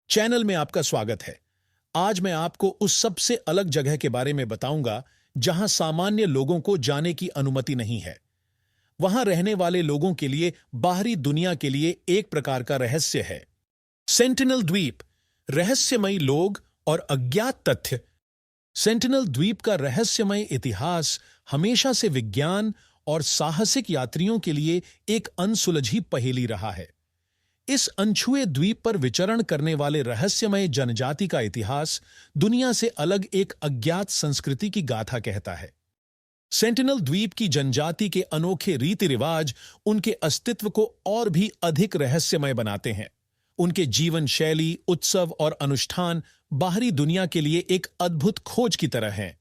Channel में आपका स्वागत है। आज मैं आपको उस सबसे अलग जगह के बारे में बताऊंगा जहां सामान्य लोगों को जाने की अनुमति नहीं है। वहां रहने वाले लोगों के लिए बाहरी दुनिया के लिए एक प्रकार का रहस्य है। सेंटिनल द्वीप, रहस्यमयी लोग और अज्ञात तथ्य। सेंटिनल द्वीप का रहस्यमय इतिहास हमेशा से विज्ञान और साहसिक यात्रियों के लिए एक अनसुलझी पहेली रहा है। इस अनछुए द्वीप पर विचरण करने वाले रहस्यमय जनजाति का इतिहास दुनिया से अलग एक अज्ञात संस्कृति की गाथा कहता है। सेंटिनल द्वीप की जनजाति के अनोखे रीति रिवाज उनके अस्तित्व को और भी अधिक रहस्यमय बनाते हैं। उनके जीवन शैली, उत्सव और अनुष्ठान बाहरी दुनिया के लिए एक अद्भुत खोज की तरह हैं।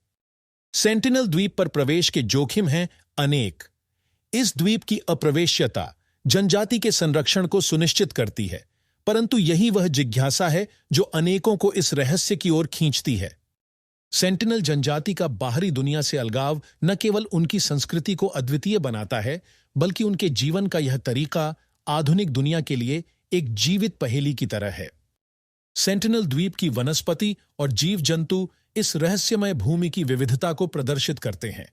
सेंटिनल द्वीप पर प्रवेश के जोखिम हैं अनेक। इस द्वीप की अप्रवेश्यता जनजाति के संरक्षण को सुनिश्चित करती है, परंतु यही वह जिज्ञासा है जो अनेकों को इस रहस्य की ओर खींचती है। सेंटिनल जनजाति का बाहरी दुनिया से अलगाव न केवल उनकी संस्कृति को अद्वितीय बनाता है, बल्कि उनके जीवन का यह तरीका आधुनिक दुनिया के लिए एक जीवित पहेली की तरह है। सेंटिनल द्वीप की वनस्पति और जीव जंतु इस रहस्यमय भूमि की विविधता को प्रदर्शित करते हैं।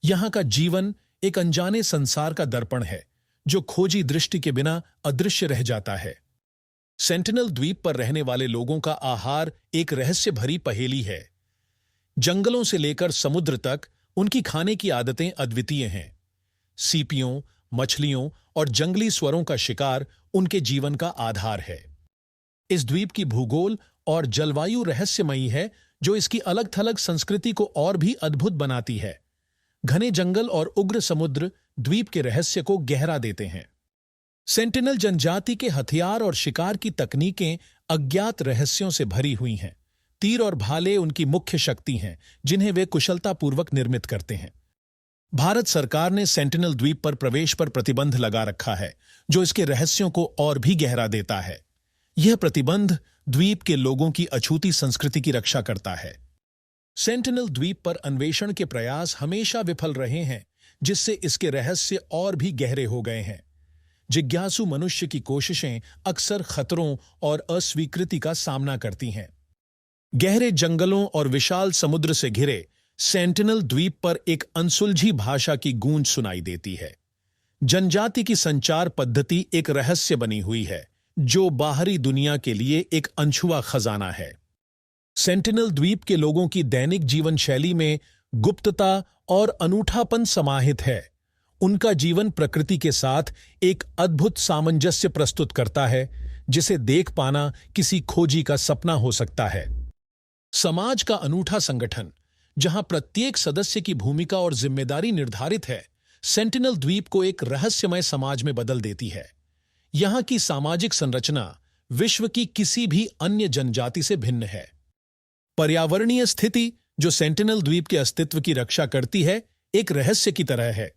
यहां का जीवन एक अनजाने संसार का दर्पण है जो खोजी दृष्टि के बिना अदृश्य रह जाता है। सेंटिनल द्वीप पर रहने वाले लोगों का आहार एक रहस्य भरी पहेली है। जंगलों से लेकर समुद्र तक उनकी खाने की आदतें अद्वितीय हैं। सीपियों, मछलियों और जंगली स्वरों का शिकार उनके जीवन का आधार है। इस द्वीप की भूगोल और जलवायु रहस्यमयी है, जो इसकी अलग थलग संस्कृति को और भी अद्भुत बनाती है। घने जंगल और उग्र समुद्र द्वीप के रहस्य को गहरा देते हैं। सेंटिनल जनजाति के हथियार और शिकार की तकनीकें अज्ञात रहस्यों से भरी हुई हैं। तीर और भाले उनकी मुख्य शक्ति हैं, जिन्हें वे कुशलतापूर्वक निर्मित करते हैं। भारत सरकार ने सेंटिनल द्वीप पर प्रवेश पर प्रतिबंध लगा रखा है, जो इसके रहस्यों को और भी गहरा देता है। यह प्रतिबंध द्वीप के लोगों की अछूती संस्कृति की रक्षा करता है। सेंटिनल द्वीप पर अन्वेषण के प्रयास हमेशा विफल रहे हैं, जिससे इसके रहस्य और भी गहरे हो गए हैं। जिज्ञासु मनुष्य की कोशिशें अक्सर खतरों और अस्वीकृति का सामना करती हैं। गहरे जंगलों और विशाल समुद्र से घिरे सेंटिनल द्वीप पर एक अनसुलझी भाषा की गूंज सुनाई देती है। जनजाति की संचार पद्धति एक रहस्य बनी हुई है, जो बाहरी दुनिया के लिए एक अनछुआ खजाना है। सेंटिनल द्वीप के लोगों की दैनिक जीवन शैली में गुप्तता और अनूठापन समाहित है। उनका जीवन प्रकृति के साथ एक अद्भुत सामंजस्य प्रस्तुत करता है, जिसे देख पाना किसी खोजी का सपना हो सकता है। समाज का अनूठा संगठन, जहां प्रत्येक सदस्य की भूमिका और जिम्मेदारी निर्धारित है, सेंटिनल द्वीप को एक रहस्यमय समाज में बदल देती है। यहां की सामाजिक संरचना विश्व की किसी भी अन्य जनजाति से भिन्न है। पर्यावरणीय स्थिति, जो सेंटिनल द्वीप के अस्तित्व की रक्षा करती है, एक रहस्य की तरह है।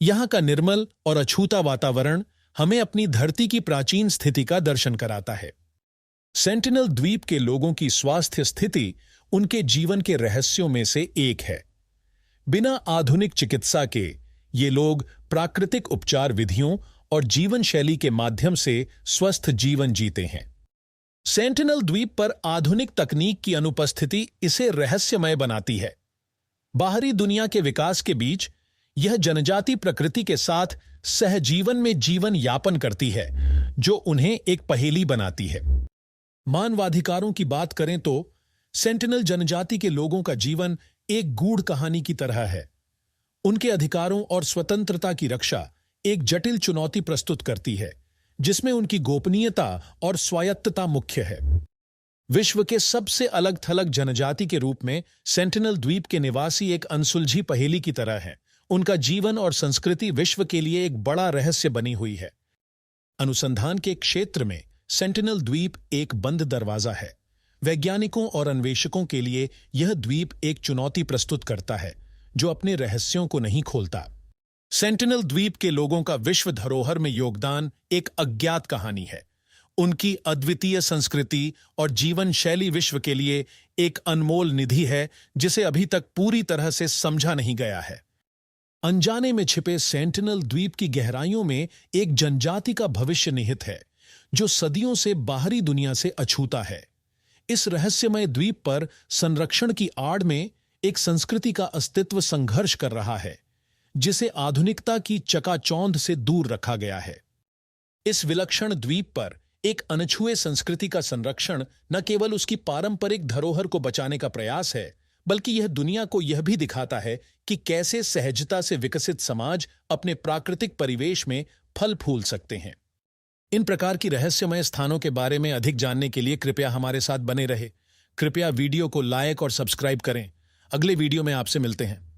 यहां का निर्मल और अछूता वातावरण हमें अपनी धरती की प्राचीन स्थिति का दर्शन कराता है। सेंटिनल द्वीप के लोगों की स्वास्थ्य स्थिति उनके जीवन के रहस्यों में से एक है। बिना आधुनिक चिकित्सा के ये लोग प्राकृतिक उपचार विधियों और जीवन शैली के माध्यम से स्वस्थ जीवन जीते हैं। सेंटिनल द्वीप पर आधुनिक तकनीक की अनुपस्थिति इसे रहस्यमय बनाती है। बाहरी दुनिया के विकास के बीच यह जनजाति प्रकृति के साथ सहजीवन में जीवन यापन करती है, जो उन्हें एक पहेली बनाती है। मानवाधिकारों की बात करें तो सेंटिनल जनजाति के लोगों का जीवन एक गूढ़ कहानी की तरह है। उनके अधिकारों और स्वतंत्रता की रक्षा एक जटिल चुनौती प्रस्तुत करती है, जिसमें उनकी गोपनीयता और स्वायत्तता मुख्य है। विश्व के सबसे अलग थलग जनजाति के रूप में सेंटिनल द्वीप के निवासी एक अनसुलझी पहेली की तरह हैं। उनका जीवन और संस्कृति विश्व के लिए एक बड़ा रहस्य बनी हुई है। अनुसंधान के क्षेत्र में सेंटिनल द्वीप एक बंद दरवाजा है। वैज्ञानिकों और अन्वेषकों के लिए यह द्वीप एक चुनौती प्रस्तुत करता है, जो अपने रहस्यों को नहीं खोलता। सेंटिनल द्वीप के लोगों का विश्व धरोहर में योगदान एक अज्ञात कहानी है। उनकी अद्वितीय संस्कृति और जीवन शैली विश्व के लिए एक अनमोल निधि है, जिसे अभी तक पूरी तरह से समझा नहीं गया है। अनजाने में छिपे सेंटिनल द्वीप की गहराइयों में एक जनजाति का भविष्य निहित है, जो सदियों से बाहरी दुनिया से अछूता है। इस रहस्यमय द्वीप पर संरक्षण की आड़ में एक संस्कृति का अस्तित्व संघर्ष कर रहा है, जिसे आधुनिकता की चकाचौंध से दूर रखा गया है। इस विलक्षण द्वीप पर एक अनछुए संस्कृति का संरक्षण न केवल उसकी पारंपरिक धरोहर को बचाने का प्रयास है, बल्कि यह दुनिया को यह भी दिखाता है कि कैसे सहजता से विकसित समाज अपने प्राकृतिक परिवेश में फल फूल सकते हैं। इन प्रकार की रहस्यमय स्थानों के बारे में अधिक जानने के लिए कृपया हमारे साथ बने रहे। कृपया वीडियो को लाइक और सब्सक्राइब करें। अगले वीडियो में आपसे मिलते हैं।